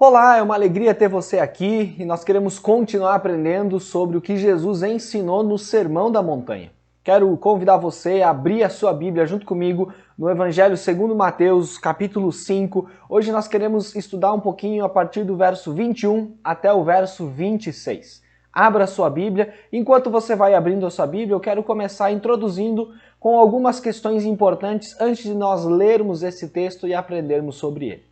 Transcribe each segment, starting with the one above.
Olá, é uma alegria ter você aqui e nós queremos continuar aprendendo sobre o que Jesus ensinou no Sermão da Montanha. Quero convidar você a abrir a sua Bíblia junto comigo no Evangelho segundo Mateus, capítulo 5. Hoje nós queremos estudar um pouquinho a partir do verso 21 até o verso 26. Abra a sua Bíblia. Enquanto você vai abrindo a sua Bíblia, eu quero começar introduzindo com algumas questões importantes antes de nós lermos esse texto e aprendermos sobre ele.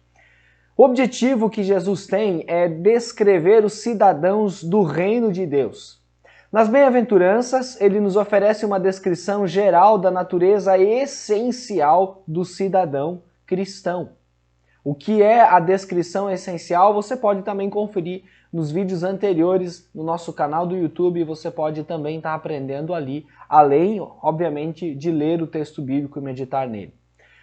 O objetivo que Jesus tem é descrever os cidadãos do reino de Deus. Nas bem-aventuranças, ele nos oferece uma descrição geral da natureza essencial do cidadão cristão. O que é a descrição essencial, você pode também conferir nos vídeos anteriores no nosso canal do YouTube, você pode também estar aprendendo ali, além, obviamente, de ler o texto bíblico e meditar nele.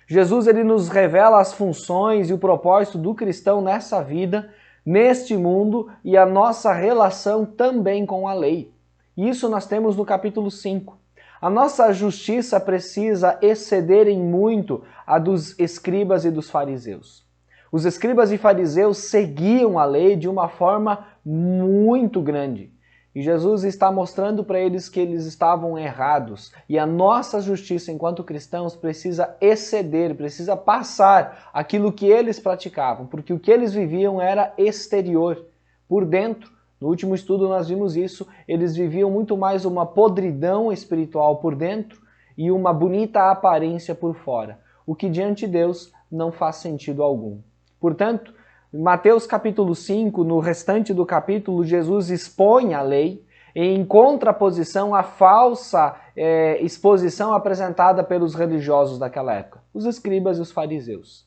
Jesus ele nos revela as funções e o propósito do cristão nessa vida, neste mundo e a nossa relação também com a lei. Isso nós temos no capítulo 5. A nossa justiça precisa exceder em muito a dos escribas e dos fariseus. Os escribas e fariseus seguiam a lei de uma forma muito grande. E Jesus está mostrando para eles que eles estavam errados. E a nossa justiça enquanto cristãos precisa exceder, precisa passar aquilo que eles praticavam, porque o que eles viviam era exterior. Por dentro, no último estudo nós vimos isso, eles viviam muito mais uma podridão espiritual por dentro e uma bonita aparência por fora, o que diante de Deus não faz sentido algum. Portanto, em Mateus capítulo 5, no restante do capítulo, Jesus expõe a lei em contraposição à falsa exposição apresentada pelos religiosos daquela época, os escribas e os fariseus.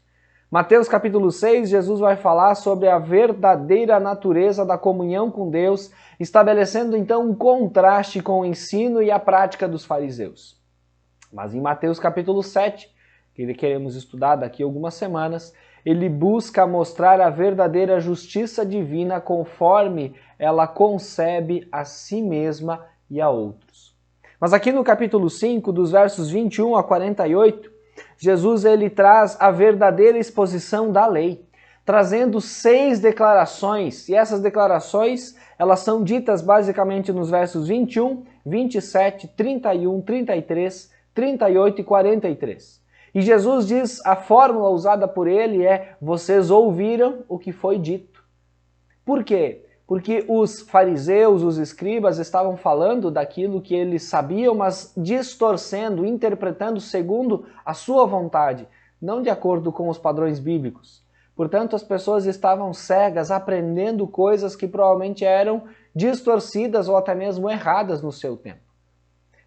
Mateus capítulo 6, Jesus vai falar sobre a verdadeira natureza da comunhão com Deus, estabelecendo então um contraste com o ensino e a prática dos fariseus. Mas em Mateus capítulo 7, que queremos estudar daqui a algumas semanas, ele busca mostrar a verdadeira justiça divina conforme ela concebe a si mesma e a outros. Mas aqui no capítulo 5, dos versos 21 a 48, Jesus ele traz a verdadeira exposição da lei, trazendo 6 declarações, e essas declarações elas são ditas basicamente nos versos 21, 27, 31, 33, 38 e 43. E Jesus diz, a fórmula usada por ele é, vocês ouviram o que foi dito. Por quê? Porque os fariseus, os escribas estavam falando daquilo que eles sabiam, mas distorcendo, interpretando segundo a sua vontade, não de acordo com os padrões bíblicos. Portanto, as pessoas estavam cegas, aprendendo coisas que provavelmente eram distorcidas ou até mesmo erradas no seu tempo.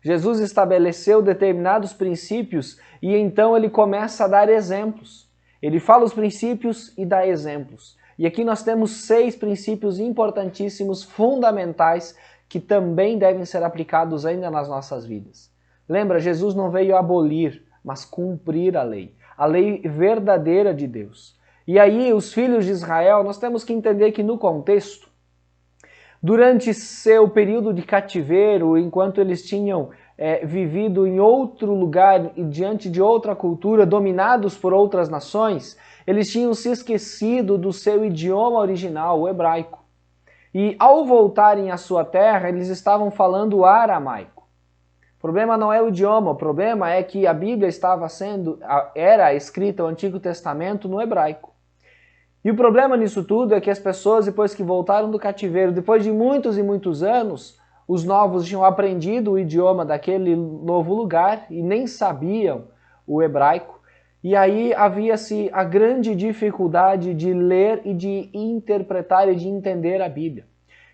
Jesus estabeleceu determinados princípios e então ele começa a dar exemplos. Ele fala os princípios e dá exemplos. E aqui nós temos 6 princípios importantíssimos, fundamentais, que também devem ser aplicados ainda nas nossas vidas. Lembra, Jesus não veio abolir, mas cumprir a lei verdadeira de Deus. E aí, os filhos de Israel, nós temos que entender que no contexto, durante seu período de cativeiro, enquanto eles tinham vivido em outro lugar e diante de outra cultura, dominados por outras nações, eles tinham se esquecido do seu idioma original, o hebraico. E ao voltarem à sua terra, eles estavam falando aramaico. O problema não é o idioma, o problema é que a Bíblia era escrita, o Antigo Testamento, no hebraico. E o problema nisso tudo é que as pessoas, depois que voltaram do cativeiro, depois de muitos e muitos anos, os novos tinham aprendido o idioma daquele novo lugar e nem sabiam o hebraico. E aí havia-se a grande dificuldade de ler e de interpretar e de entender a Bíblia.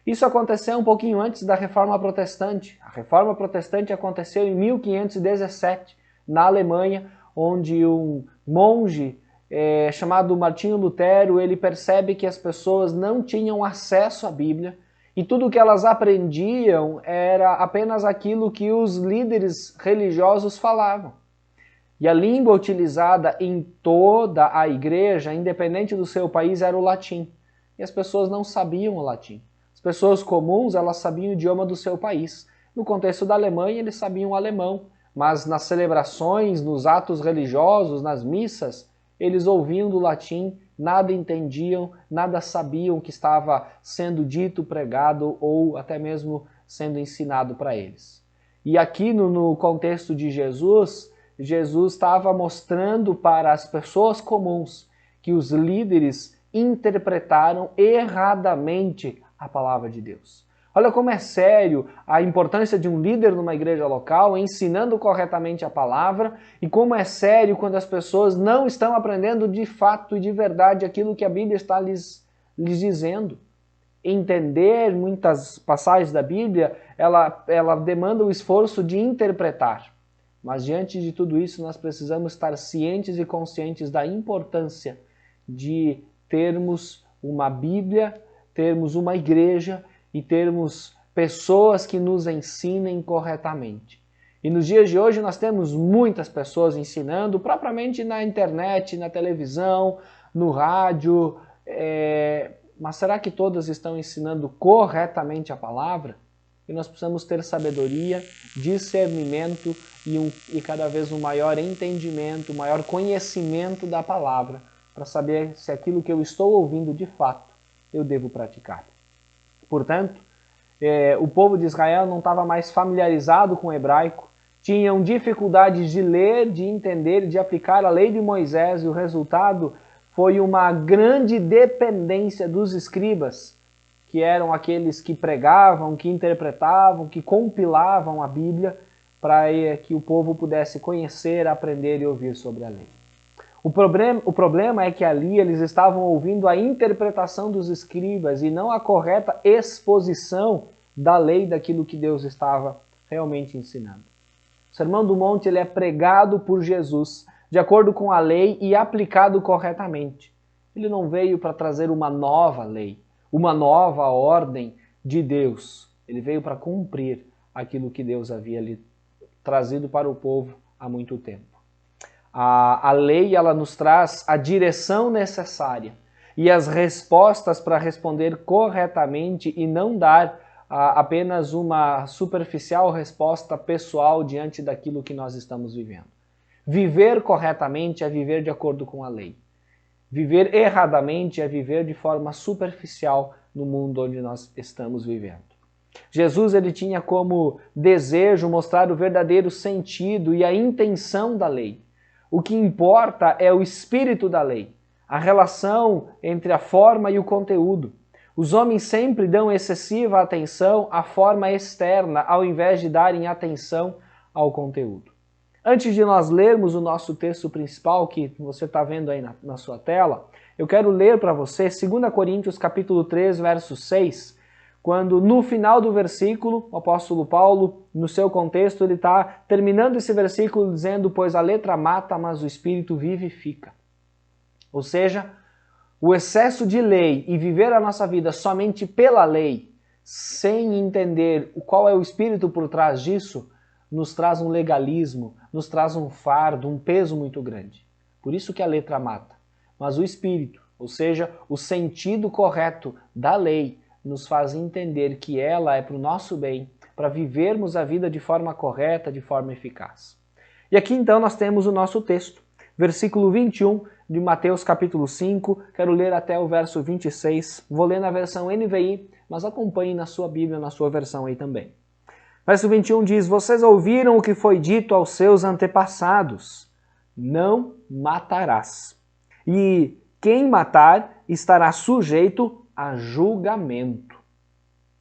Isso aconteceu um pouquinho antes da Reforma Protestante. A Reforma Protestante aconteceu em 1517, na Alemanha, onde um monge chamado Martinho Lutero, ele percebe que as pessoas não tinham acesso à Bíblia e tudo o que elas aprendiam era apenas aquilo que os líderes religiosos falavam. E a língua utilizada em toda a igreja, independente do seu país, era o latim. E as pessoas não sabiam o latim. As pessoas comuns, elas sabiam o idioma do seu país. No contexto da Alemanha, eles sabiam o alemão, mas nas celebrações, nos atos religiosos, nas missas, eles ouviam do latim nada entendiam, nada sabiam o que estava sendo dito, pregado ou até mesmo sendo ensinado para eles. E aqui no contexto de Jesus, Jesus estava mostrando para as pessoas comuns que os líderes interpretaram erradamente a palavra de Deus. Olha como é sério a importância de um líder numa igreja local ensinando corretamente a palavra e como é sério quando as pessoas não estão aprendendo de fato e de verdade aquilo que a Bíblia está lhes dizendo. Entender muitas passagens da Bíblia, ela demanda o esforço de interpretar. Mas diante de tudo isso, nós precisamos estar cientes e conscientes da importância de termos uma Bíblia, termos uma igreja e termos pessoas que nos ensinem corretamente. E nos dias de hoje nós temos muitas pessoas ensinando, propriamente na internet, na televisão, no rádio, mas será que todas estão ensinando corretamente a palavra? E nós precisamos ter sabedoria, discernimento e cada vez um maior entendimento, um maior conhecimento da palavra, para saber se aquilo que eu estou ouvindo de fato eu devo praticar. Portanto, o povo de Israel não estava mais familiarizado com o hebraico, tinham dificuldades de ler, de entender, de aplicar a lei de Moisés, e o resultado foi uma grande dependência dos escribas, que eram aqueles que pregavam, que interpretavam, que compilavam a Bíblia, para que o povo pudesse conhecer, aprender e ouvir sobre a lei. O problema é que ali eles estavam ouvindo a interpretação dos escribas e não a correta exposição da lei, daquilo que Deus estava realmente ensinando. O Sermão do Monte ele é pregado por Jesus de acordo com a lei e aplicado corretamente. Ele não veio para trazer uma nova lei, uma nova ordem de Deus. Ele veio para cumprir aquilo que Deus havia lhe trazido para o povo há muito tempo. A lei ela nos traz a direção necessária e as respostas para responder corretamente e não dar apenas uma superficial resposta pessoal diante daquilo que nós estamos vivendo. Viver corretamente é viver de acordo com a lei. Viver erradamente é viver de forma superficial no mundo onde nós estamos vivendo. Jesus ele tinha como desejo mostrar o verdadeiro sentido e a intenção da lei. O que importa é o espírito da lei, a relação entre a forma e o conteúdo. Os homens sempre dão excessiva atenção à forma externa, ao invés de darem atenção ao conteúdo. Antes de nós lermos o nosso texto principal, que você está vendo aí na sua tela, eu quero ler para você 2 Coríntios capítulo 3, verso 6, quando no final do versículo, o apóstolo Paulo, no seu contexto, ele está terminando esse versículo dizendo: pois a letra mata, mas o espírito vivifica. Ou seja, o excesso de lei e viver a nossa vida somente pela lei, sem entender qual é o espírito por trás disso, nos traz um legalismo, nos traz um fardo, um peso muito grande. Por isso que a letra mata. Mas o espírito, ou seja, o sentido correto da lei, nos faz entender que ela é para o nosso bem, para vivermos a vida de forma correta, de forma eficaz. E aqui então nós temos o nosso texto, versículo 21 de Mateus capítulo 5, quero ler até o verso 26, vou ler na versão NVI, mas acompanhe na sua Bíblia, na sua versão aí também. Verso 21 diz: vocês ouviram o que foi dito aos seus antepassados, não matarás. E quem matar estará sujeito a julgamento.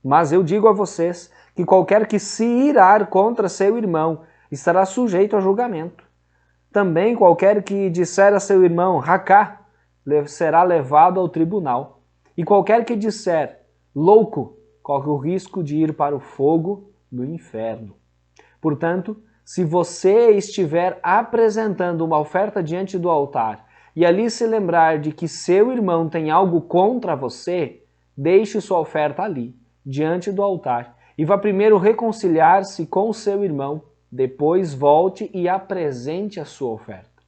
Mas eu digo a vocês que qualquer que se irar contra seu irmão estará sujeito a julgamento. Também qualquer que disser a seu irmão racá será levado ao tribunal. E qualquer que disser louco corre o risco de ir para o fogo do inferno. Portanto, se você estiver apresentando uma oferta diante do altar e ali se lembrar de que seu irmão tem algo contra você, deixe sua oferta ali, diante do altar, e vá primeiro reconciliar-se com o seu irmão, depois volte e apresente a sua oferta.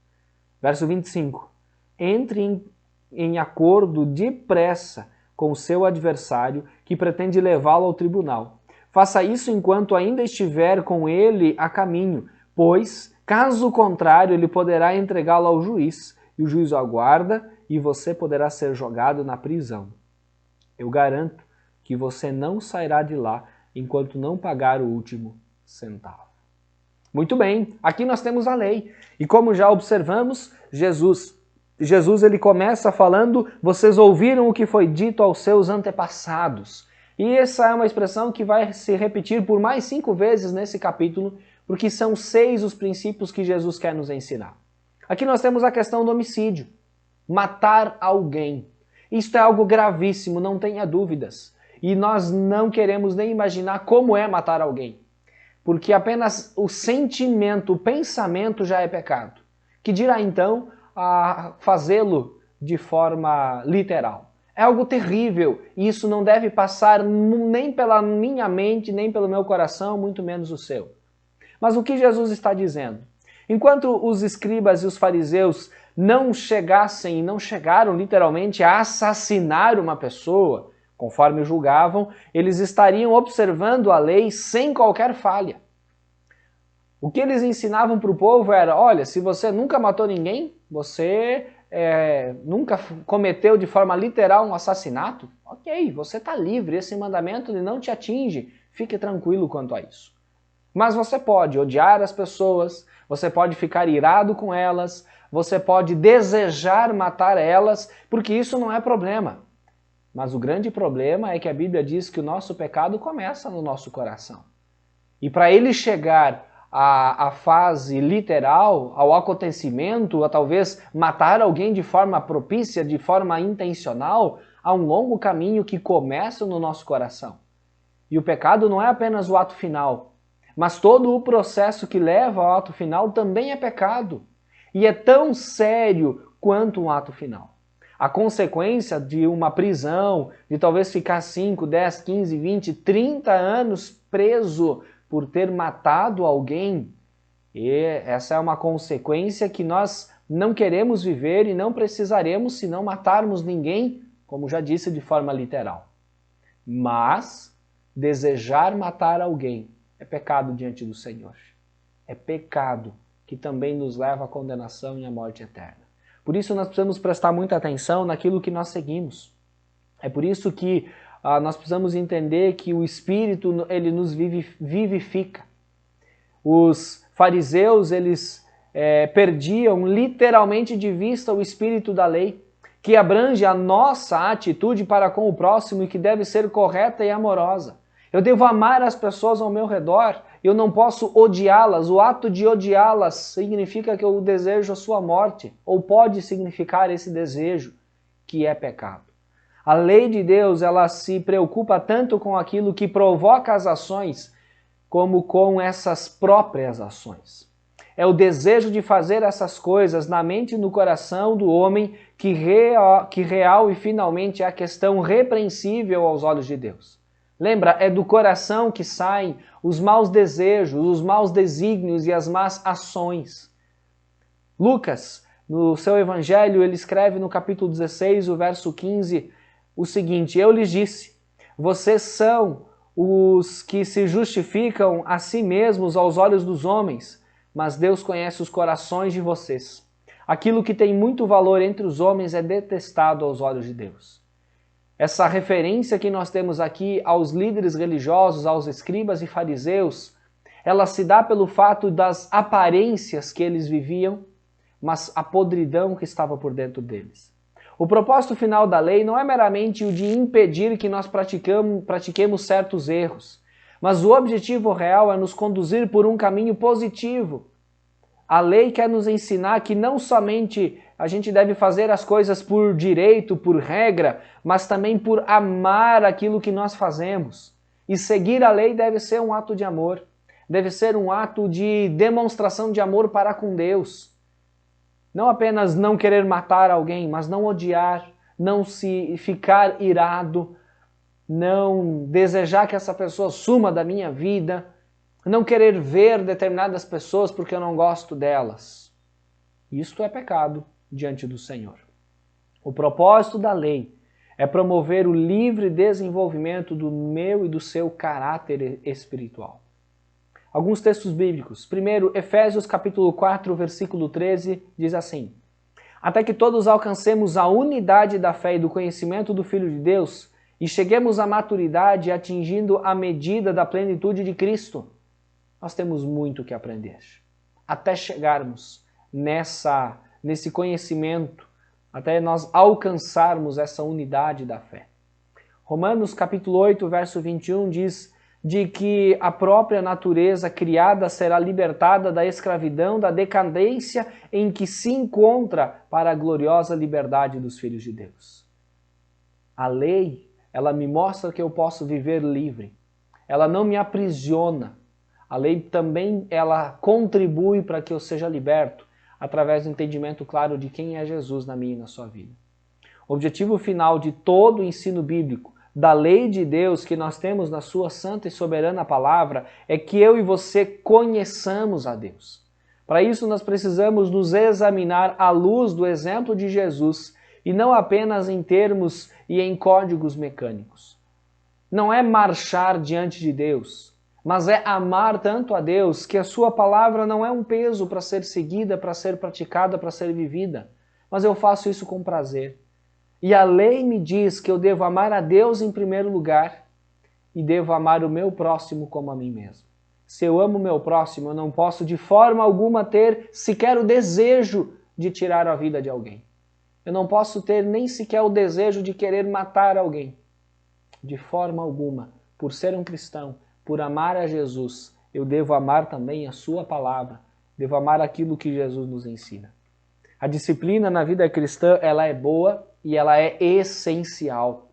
Verso 25. Entre em acordo depressa com o seu adversário que pretende levá-lo ao tribunal. Faça isso enquanto ainda estiver com ele a caminho, pois, caso contrário, ele poderá entregá-lo ao juiz, e o juiz o aguarda e você poderá ser jogado na prisão. Eu garanto que você não sairá de lá enquanto não pagar o último centavo. Muito bem, aqui nós temos a lei. E como já observamos, Jesus ele começa falando, vocês ouviram o que foi dito aos seus antepassados. E essa é uma expressão que vai se repetir por mais 5 vezes nesse capítulo, porque são 6 os princípios que Jesus quer nos ensinar. Aqui nós temos a questão do homicídio, matar alguém. Isto é algo gravíssimo, não tenha dúvidas. E nós não queremos nem imaginar como é matar alguém. Porque apenas o sentimento, o pensamento já é pecado. Que dirá então a fazê-lo de forma literal? É algo terrível e isso não deve passar nem pela minha mente, nem pelo meu coração, muito menos o seu. Mas o que Jesus está dizendo? Enquanto os escribas e os fariseus não chegaram literalmente a assassinar uma pessoa, conforme julgavam, eles estariam observando a lei sem qualquer falha. O que eles ensinavam para o povo era, olha, se você nunca matou ninguém, você nunca cometeu de forma literal um assassinato, ok, você está livre, esse mandamento ele não te atinge, fique tranquilo quanto a isso. Mas você pode odiar as pessoas, você pode ficar irado com elas, você pode desejar matar elas, porque isso não é problema. Mas o grande problema é que a Bíblia diz que o nosso pecado começa no nosso coração. E para ele chegar à fase literal, ao acontecimento, a talvez matar alguém de forma propícia, de forma intencional, há um longo caminho que começa no nosso coração. E o pecado não é apenas o ato final, mas todo o processo que leva ao ato final também é pecado. E é tão sério quanto um ato final. A consequência de uma prisão, de talvez ficar 5, 10, 15, 20, 30 anos preso por ter matado alguém, e essa é uma consequência que nós não queremos viver e não precisaremos se não matarmos ninguém, como já disse, de forma literal. Mas desejar matar alguém é pecado diante do Senhor. É pecado que também nos leva à condenação e à morte eterna. Por isso nós precisamos prestar muita atenção naquilo que nós seguimos. É por isso que nós precisamos entender que o Espírito ele nos vivifica. Os fariseus eles perdiam literalmente de vista o Espírito da lei, que abrange a nossa atitude para com o próximo e que deve ser correta e amorosa. Eu devo amar as pessoas ao meu redor, eu não posso odiá-las. O ato de odiá-las significa que eu desejo a sua morte, ou pode significar esse desejo, que é pecado. A lei de Deus, ela se preocupa tanto com aquilo que provoca as ações, como com essas próprias ações. É o desejo de fazer essas coisas na mente e no coração do homem que real e finalmente é a questão repreensível aos olhos de Deus. Lembra, é do coração que saem os maus desejos, os maus desígnios e as más ações. Lucas, no seu evangelho, ele escreve no capítulo 16, o verso 15, o seguinte: eu lhes disse, vocês são os que se justificam a si mesmos aos olhos dos homens, mas Deus conhece os corações de vocês. Aquilo que tem muito valor entre os homens é detestado aos olhos de Deus. Essa referência que nós temos aqui aos líderes religiosos, aos escribas e fariseus, ela se dá pelo fato das aparências que eles viviam, mas a podridão que estava por dentro deles. O propósito final da lei não é meramente o de impedir que nós pratiquemos certos erros, mas o objetivo real é nos conduzir por um caminho positivo. A lei quer nos ensinar que não somente a gente deve fazer as coisas por direito, por regra, mas também por amar aquilo que nós fazemos. E seguir a lei deve ser um ato de amor, deve ser um ato de demonstração de amor para com Deus. Não apenas não querer matar alguém, mas não odiar, não se ficar irado, não desejar que essa pessoa suma da minha vida, não querer ver determinadas pessoas porque eu não gosto delas. Isto é pecado diante do Senhor. O propósito da lei é promover o livre desenvolvimento do meu e do seu caráter espiritual. Alguns textos bíblicos. Primeiro, Efésios capítulo 4, versículo 13, diz assim: até que todos alcancemos a unidade da fé e do conhecimento do Filho de Deus e cheguemos à maturidade atingindo a medida da plenitude de Cristo. Nós temos muito que aprender, até chegarmos nesse conhecimento, até nós alcançarmos essa unidade da fé. Romanos capítulo 8, verso 21 diz de que a própria natureza criada será libertada da escravidão, da decadência em que se encontra para a gloriosa liberdade dos filhos de Deus. A lei, ela me mostra que eu posso viver livre. Ela não me aprisiona. A lei também, ela contribui para que eu seja liberto através do entendimento claro de quem é Jesus na minha e na sua vida. O objetivo final de todo o ensino bíblico, da lei de Deus que nós temos na sua santa e soberana palavra, é que eu e você conheçamos a Deus. Para isso nós precisamos nos examinar à luz do exemplo de Jesus e não apenas em termos e em códigos mecânicos. Não é marchar diante de Deus, mas é amar tanto a Deus que a sua palavra não é um peso para ser seguida, para ser praticada, para ser vivida, mas eu faço isso com prazer. E a lei me diz que eu devo amar a Deus em primeiro lugar e devo amar o meu próximo como a mim mesmo. Se eu amo o meu próximo, eu não posso de forma alguma ter sequer o desejo de tirar a vida de alguém. Eu não posso ter nem sequer o desejo de querer matar alguém. De forma alguma, por ser um cristão, por amar a Jesus, eu devo amar também a sua palavra, devo amar aquilo que Jesus nos ensina. A disciplina na vida cristã, ela é boa e ela é essencial.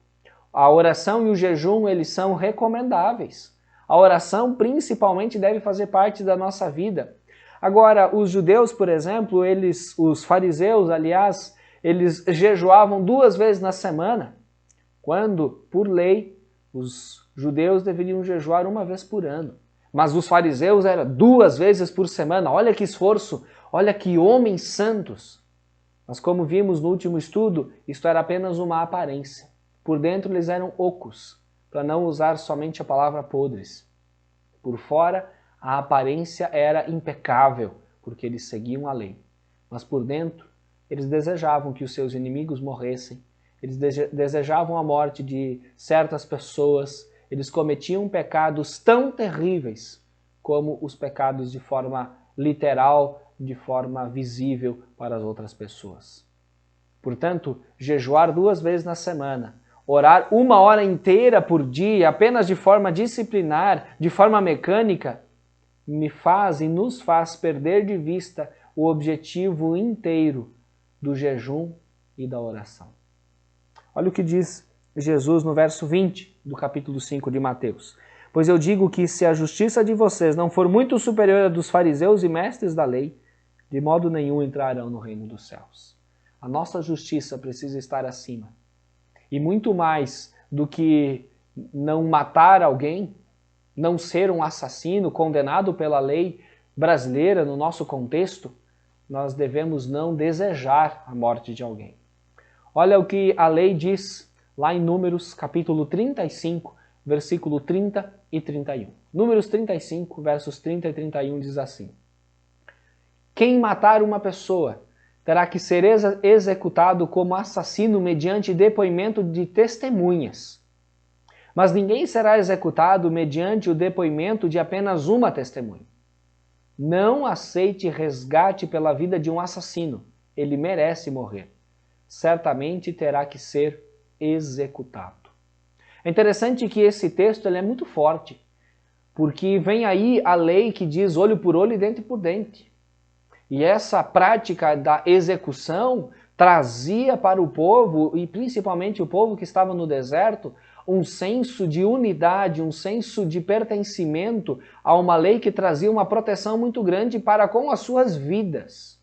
A oração e o jejum, eles são recomendáveis. A oração, principalmente, deve fazer parte da nossa vida. Agora, os judeus, por exemplo, os fariseus, aliás, eles jejuavam 2 vezes na semana, quando, por lei, os judeus deveriam jejuar 1 vez por ano. Mas os fariseus era 2 vezes por semana. Olha que esforço, olha que homens santos. Mas como vimos no último estudo, isto era apenas uma aparência. Por dentro eles eram ocos, para não usar somente a palavra podres. Por fora, a aparência era impecável, porque eles seguiam a lei. Mas por dentro, eles desejavam que os seus inimigos morressem. Eles desejavam a morte de certas pessoas. Eles cometiam pecados tão terríveis como os pecados de forma literal, de forma visível para as outras pessoas. Portanto, jejuar 2 vezes na semana, orar 1 hora inteira por dia, apenas de forma disciplinar, de forma mecânica, me faz e nos faz perder de vista o objetivo inteiro do jejum e da oração. Olha o que diz Jesus no verso 20 do capítulo 5 de Mateus. Pois eu digo que se a justiça de vocês não for muito superior à dos fariseus e mestres da lei, de modo nenhum entrarão no reino dos céus. A nossa justiça precisa estar acima. E muito mais do que não matar alguém, não ser um assassino condenado pela lei brasileira no nosso contexto, nós devemos não desejar a morte de alguém. Olha o que a lei diz lá em Números capítulo 35, versículo 30 e 31. Números 35, versos 30 e 31 diz assim: quem matar uma pessoa terá que ser executado como assassino mediante depoimento de testemunhas. Mas ninguém será executado mediante o depoimento de apenas uma testemunha. Não aceite resgate pela vida de um assassino. Ele merece morrer. Certamente terá que ser executado. É interessante que esse texto ele é muito forte, porque vem aí a lei que diz olho por olho e dente por dente. E essa prática da execução trazia para o povo, e principalmente o povo que estava no deserto, um senso de unidade, um senso de pertencimento a uma lei que trazia uma proteção muito grande para com as suas vidas.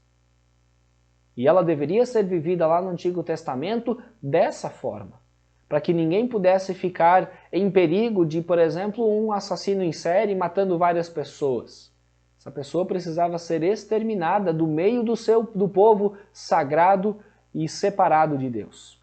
E ela deveria ser vivida lá no Antigo Testamento dessa forma, para que ninguém pudesse ficar em perigo de, por exemplo, um assassino em série matando várias pessoas. Essa pessoa precisava ser exterminada do meio do povo sagrado e separado de Deus.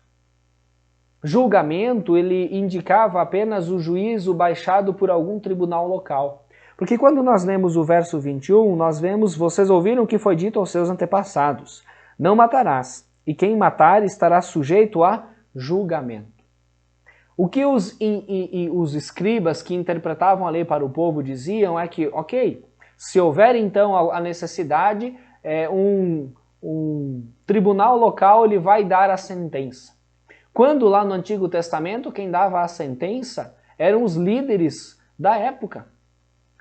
Julgamento, ele indicava apenas o juízo baixado por algum tribunal local. Porque quando nós lemos o verso 21, nós vemos, vocês ouviram o que foi dito aos seus antepassados: não matarás, e quem matar estará sujeito a julgamento. O que os escribas que interpretavam a lei para o povo diziam é que, ok, se houver então a necessidade, um tribunal local ele vai dar a sentença. Quando lá no Antigo Testamento quem dava a sentença eram os líderes da época.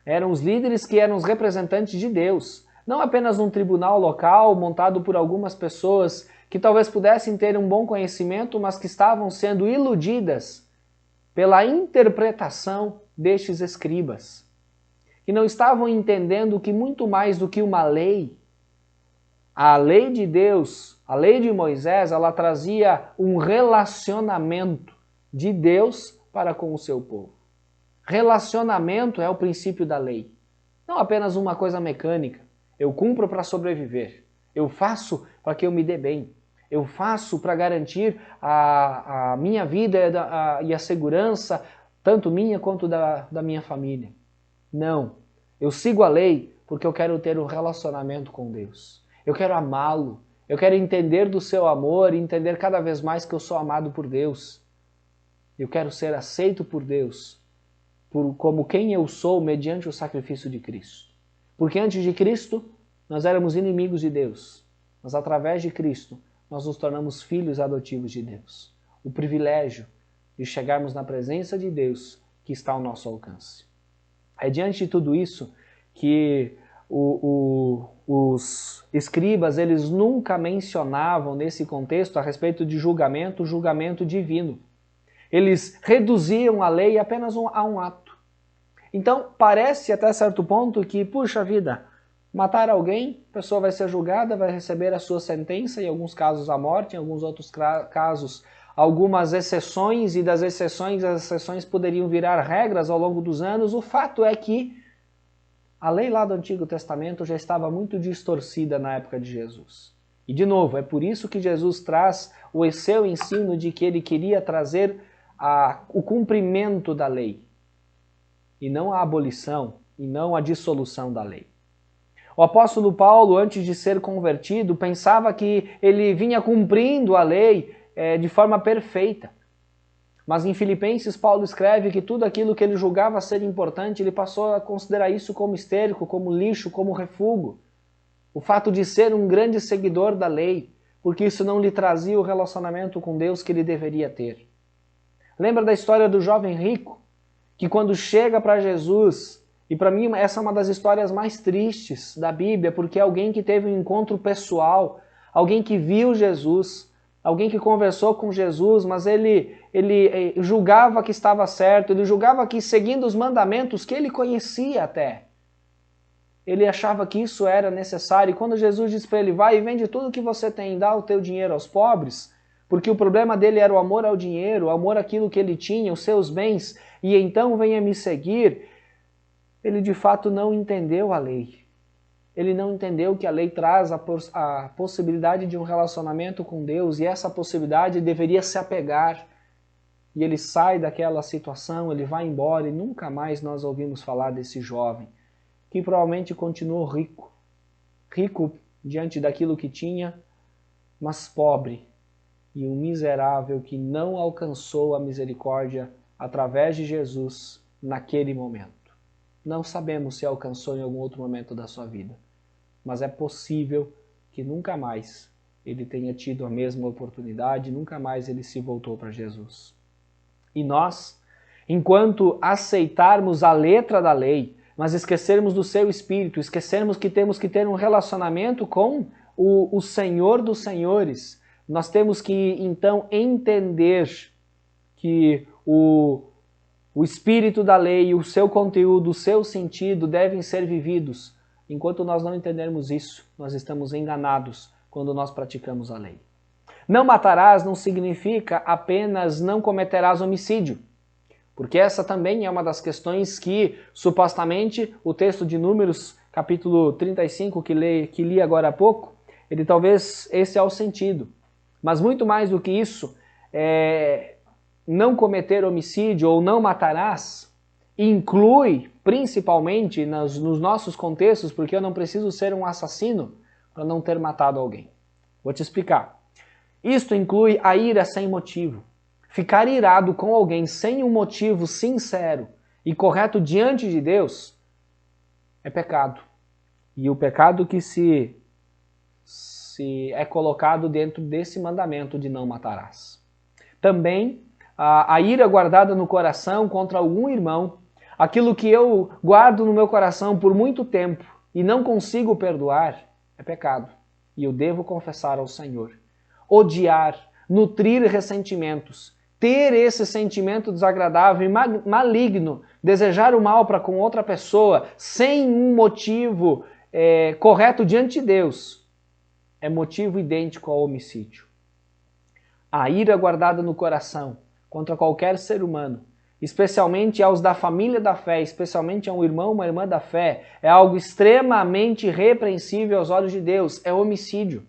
Eram os líderes que eram os representantes de Deus. Não apenas num tribunal local montado por algumas pessoas que talvez pudessem ter um bom conhecimento, mas que estavam sendo iludidas pela interpretação destes escribas, que não estavam entendendo que muito mais do que uma lei, a lei de Deus, a lei de Moisés, ela trazia um relacionamento de Deus para com o seu povo. Relacionamento é o princípio da lei, não apenas uma coisa mecânica. Eu cumpro para sobreviver, eu faço para que eu me dê bem. Eu faço para garantir a minha vida e a segurança, tanto minha quanto da minha família. Não. Eu sigo a lei porque eu quero ter um relacionamento com Deus. Eu quero amá-lo. Eu quero entender do seu amor e entender cada vez mais que eu sou amado por Deus. Eu quero ser aceito por Deus, como quem eu sou mediante o sacrifício de Cristo. Porque antes de Cristo, nós éramos inimigos de Deus. Mas através de Cristo, nós nos tornamos filhos adotivos de Deus. O privilégio de chegarmos na presença de Deus que está ao nosso alcance. É diante de tudo isso que os escribas, eles nunca mencionavam nesse contexto a respeito de julgamento, julgamento divino. Eles reduziam a lei apenas a um ato. Então, parece até certo ponto que, puxa vida, matar alguém, a pessoa vai ser julgada, vai receber a sua sentença, em alguns casos a morte, em alguns outros casos algumas exceções, e das exceções, as exceções poderiam virar regras ao longo dos anos. O fato é que a lei lá do Antigo Testamento já estava muito distorcida na época de Jesus. E de novo, é por isso que Jesus traz o seu ensino de que ele queria trazer o cumprimento da lei, e não a abolição, e não a dissolução da lei. O apóstolo Paulo, antes de ser convertido, pensava que ele vinha cumprindo a lei de forma perfeita. Mas em Filipenses, Paulo escreve que tudo aquilo que ele julgava ser importante, ele passou a considerar isso como esterco, como lixo, como refúgio. O fato de ser um grande seguidor da lei, porque isso não lhe trazia o relacionamento com Deus que ele deveria ter. Lembra da história do jovem rico, que quando chega para Jesus, e para mim essa é uma das histórias mais tristes da Bíblia, porque é alguém que teve um encontro pessoal, alguém que viu Jesus, alguém que conversou com Jesus, mas ele julgava que estava certo, ele julgava que seguindo os mandamentos que ele conhecia até, ele achava que isso era necessário. E quando Jesus disse para ele, vai e vende tudo que você tem, dá o teu dinheiro aos pobres, porque o problema dele era o amor ao dinheiro, o amor àquilo que ele tinha, os seus bens, e então venha me seguir, ele de fato não entendeu a lei. Ele não entendeu que a lei traz a possibilidade de um relacionamento com Deus, e essa possibilidade deveria se apegar. E ele sai daquela situação, ele vai embora, e nunca mais nós ouvimos falar desse jovem, que provavelmente continuou rico. Rico diante daquilo que tinha, mas pobre, e um miserável que não alcançou a misericórdia através de Jesus naquele momento. Não sabemos se alcançou em algum outro momento da sua vida, mas é possível que nunca mais ele tenha tido a mesma oportunidade, nunca mais ele se voltou para Jesus. E nós, enquanto aceitarmos a letra da lei, mas esquecermos do seu espírito, esquecermos que temos que ter um relacionamento com o Senhor dos Senhores, nós temos que então entender que o espírito da lei, o seu conteúdo, o seu sentido devem ser vividos. Enquanto nós não entendermos isso, nós estamos enganados quando nós praticamos a lei. Não matarás não significa apenas não cometerás homicídio, porque essa também é uma das questões que, supostamente, o texto de Números, capítulo 35, que li agora há pouco, ele talvez esse é o sentido. Mas muito mais do que isso, não cometer homicídio ou não matarás, inclui principalmente nos nossos contextos, porque eu não preciso ser um assassino para não ter matado alguém. Vou te explicar. Isto inclui a ira sem motivo. Ficar irado com alguém sem um motivo sincero e correto diante de Deus é pecado. E o pecado que se é colocado dentro desse mandamento de não matarás. Também a ira guardada no coração contra algum irmão, aquilo que eu guardo no meu coração por muito tempo e não consigo perdoar, é pecado. E eu devo confessar ao Senhor. Odiar, nutrir ressentimentos, ter esse sentimento desagradável e maligno, desejar o mal para com outra pessoa sem um motivo correto diante de Deus, é motivo idêntico ao homicídio. A ira guardada no coração contra qualquer ser humano, especialmente aos da família da fé, especialmente a um irmão, uma irmã da fé, é algo extremamente repreensível aos olhos de Deus, é homicídio.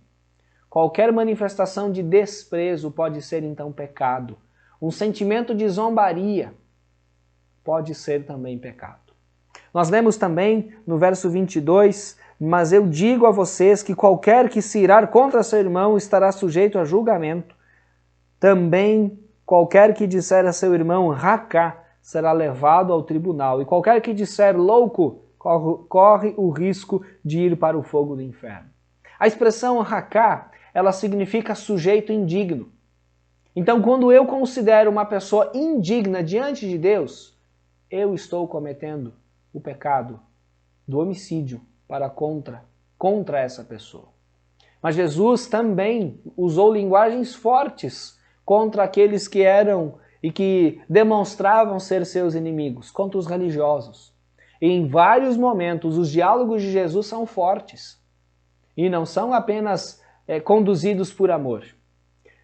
Qualquer manifestação de desprezo pode ser então pecado. Um sentimento de zombaria pode ser também pecado. Nós lemos também no verso 22, mas eu digo a vocês que qualquer que se irar contra seu irmão estará sujeito a julgamento. Também qualquer que disser a seu irmão racá será levado ao tribunal. E qualquer que disser louco corre o risco de ir para o fogo do inferno. A expressão racá, ela significa sujeito indigno. Então, quando eu considero uma pessoa indigna diante de Deus, eu estou cometendo o pecado do homicídio contra essa pessoa. Mas Jesus também usou linguagens fortes contra aqueles que eram e que demonstravam ser seus inimigos, contra os religiosos. E em vários momentos os diálogos de Jesus são fortes e não são apenas conduzidos por amor.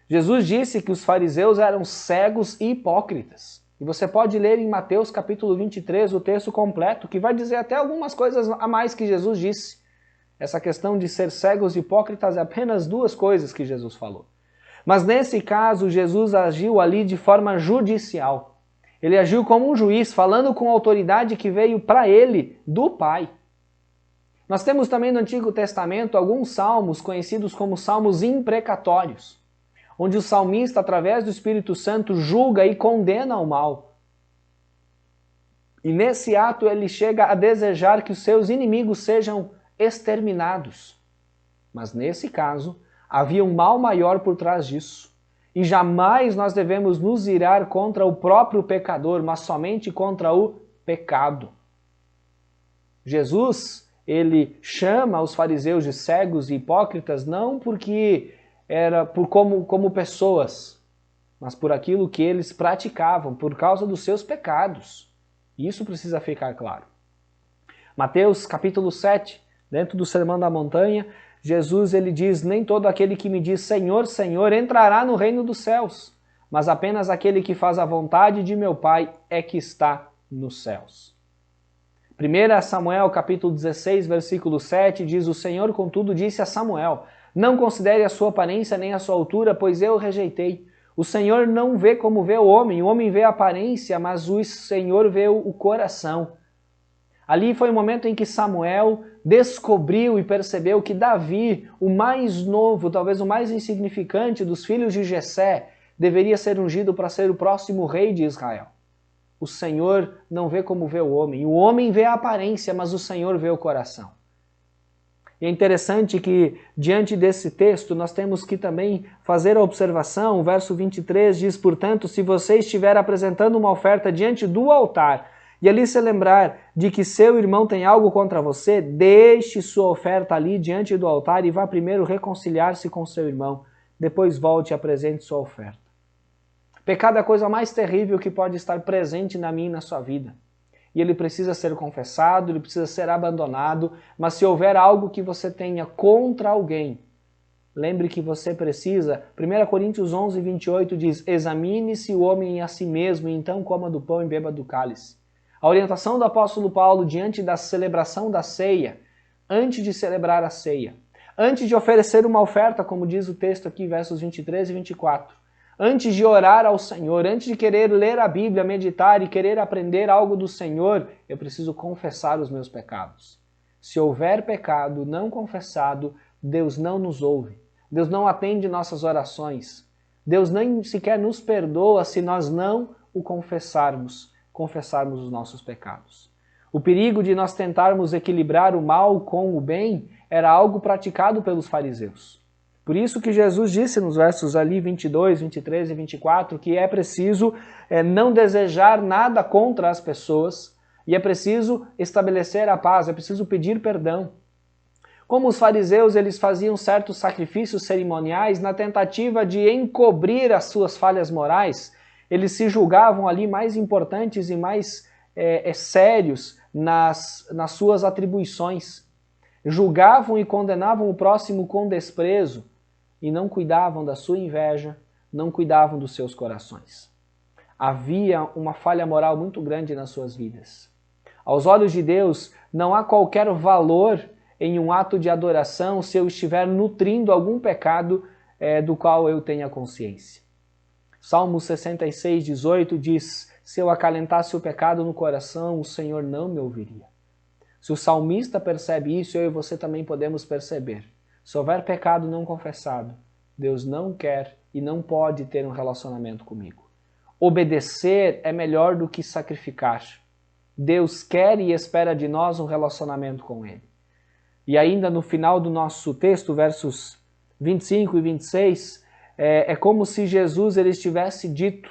Jesus disse que os fariseus eram cegos e hipócritas. E você pode ler em Mateus capítulo 23 o texto completo, que vai dizer até algumas coisas a mais que Jesus disse. Essa questão de ser cegos e hipócritas é apenas duas coisas que Jesus falou. Mas nesse caso, Jesus agiu ali de forma judicial. Ele agiu como um juiz, falando com a autoridade que veio para ele do Pai. Nós temos também no Antigo Testamento alguns salmos conhecidos como salmos imprecatórios, onde o salmista, através do Espírito Santo, julga e condena o mal. E nesse ato ele chega a desejar que os seus inimigos sejam exterminados. Mas nesse caso, havia um mal maior por trás disso. E jamais nós devemos nos irar contra o próprio pecador, mas somente contra o pecado. Jesus, ele chama os fariseus de cegos e hipócritas não porque era como pessoas, mas por aquilo que eles praticavam, por causa dos seus pecados. Isso precisa ficar claro. Mateus capítulo 7, dentro do Sermão da Montanha, Jesus ele diz, nem todo aquele que me diz Senhor, Senhor, entrará no reino dos céus, mas apenas aquele que faz a vontade de meu Pai é que está nos céus. 1 Samuel capítulo 16, versículo 7, diz, o Senhor contudo disse a Samuel, não considere a sua aparência nem a sua altura, pois eu o rejeitei. O Senhor não vê como vê o homem vê a aparência, mas o Senhor vê o coração. Ali foi o momento em que Samuel descobriu e percebeu que Davi, o mais novo, talvez o mais insignificante dos filhos de Jessé, deveria ser ungido para ser o próximo rei de Israel. O Senhor não vê como vê o homem vê a aparência, mas o Senhor vê o coração. E é interessante que, diante desse texto, nós temos que também fazer a observação, o verso 23 diz, portanto, se você estiver apresentando uma oferta diante do altar, e ali se lembrar de que seu irmão tem algo contra você, deixe sua oferta ali diante do altar e vá primeiro reconciliar-se com seu irmão, depois volte e apresente sua oferta. Pecado é a coisa mais terrível que pode estar presente na minha e na sua vida. E ele precisa ser confessado, ele precisa ser abandonado, mas se houver algo que você tenha contra alguém, lembre que você precisa, 1 Coríntios 11, 28 diz, examine-se o homem a si mesmo, e então coma do pão e beba do cálice. A orientação do apóstolo Paulo diante da celebração da ceia, antes de celebrar a ceia, antes de oferecer uma oferta, como diz o texto aqui, versos 23 e 24, antes de orar ao Senhor, antes de querer ler a Bíblia, meditar e querer aprender algo do Senhor, eu preciso confessar os meus pecados. Se houver pecado não confessado, Deus não nos ouve. Deus não atende nossas orações. Deus nem sequer nos perdoa se nós não o confessarmos os nossos pecados. O perigo de nós tentarmos equilibrar o mal com o bem era algo praticado pelos fariseus. Por isso que Jesus disse nos versos ali 22, 23 e 24 que é preciso não desejar nada contra as pessoas e é preciso estabelecer a paz, é preciso pedir perdão. Como os fariseus, eles faziam certos sacrifícios cerimoniais na tentativa de encobrir as suas falhas morais, eles se julgavam ali mais importantes e mais sérios nas suas atribuições. Julgavam e condenavam o próximo com desprezo e não cuidavam da sua inveja, não cuidavam dos seus corações. Havia uma falha moral muito grande nas suas vidas. Aos olhos de Deus, não há qualquer valor em um ato de adoração se eu estiver nutrindo algum pecado do qual eu tenha consciência. Salmo 66, 18 diz: se eu acalentasse o pecado no coração, o Senhor não me ouviria. Se o salmista percebe isso, eu e você também podemos perceber. Se houver pecado não confessado, Deus não quer e não pode ter um relacionamento comigo. Obedecer é melhor do que sacrificar. Deus quer e espera de nós um relacionamento com Ele. E ainda no final do nosso texto, versos 25 e 26, é como se Jesus ele estivesse dito,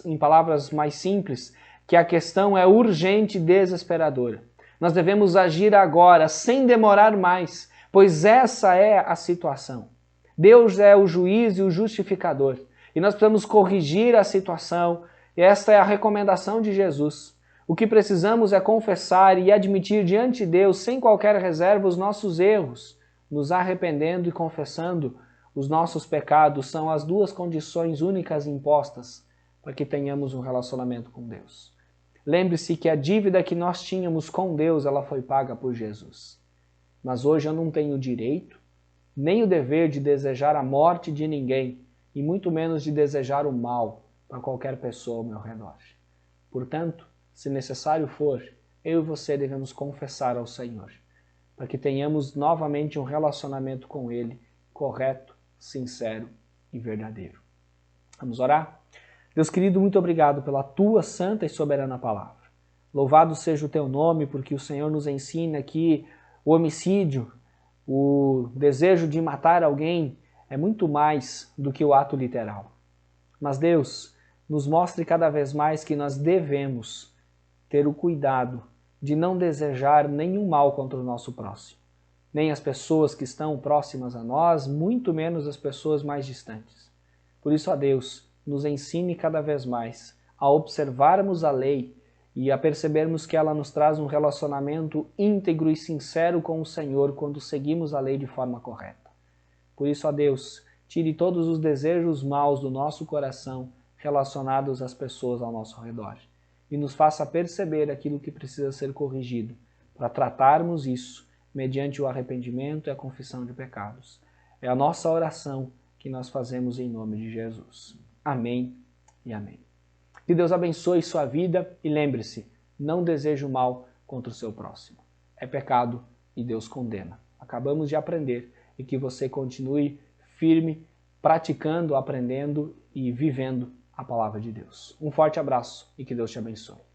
em palavras mais simples, que a questão é urgente e desesperadora. Nós devemos agir agora, sem demorar mais, pois essa é a situação. Deus é o juiz e o justificador. E nós precisamos corrigir a situação, e esta é a recomendação de Jesus. O que precisamos é confessar e admitir diante de Deus, sem qualquer reserva, os nossos erros, nos arrependendo e confessando os nossos pecados. São as duas condições únicas impostas para que tenhamos um relacionamento com Deus. Lembre-se que a dívida que nós tínhamos com Deus, ela foi paga por Jesus. Mas hoje eu não tenho o direito, nem o dever de desejar a morte de ninguém, e muito menos de desejar o mal para qualquer pessoa ao meu redor. Portanto, se necessário for, eu e você devemos confessar ao Senhor, para que tenhamos novamente um relacionamento com Ele correto, sincero e verdadeiro. Vamos orar? Deus querido, muito obrigado pela Tua santa e soberana palavra. Louvado seja o Teu nome, porque o Senhor nos ensina que o homicídio, o desejo de matar alguém é muito mais do que o ato literal. Mas Deus, nos mostre cada vez mais que nós devemos ter o cuidado de não desejar nenhum mal contra o nosso próximo, nem as pessoas que estão próximas a nós, muito menos as pessoas mais distantes. Por isso, ó Deus, nos ensine cada vez mais a observarmos a lei e a percebermos que ela nos traz um relacionamento íntegro e sincero com o Senhor quando seguimos a lei de forma correta. Por isso, ó Deus, tire todos os desejos maus do nosso coração relacionados às pessoas ao nosso redor e nos faça perceber aquilo que precisa ser corrigido para tratarmos isso mediante o arrependimento e a confissão de pecados. É a nossa oração que nós fazemos em nome de Jesus. Amém e amém. Que Deus abençoe sua vida e lembre-se, não deseje o mal contra o seu próximo. É pecado e Deus condena. Acabamos de aprender e que você continue firme, praticando, aprendendo e vivendo a palavra de Deus. Um forte abraço e que Deus te abençoe.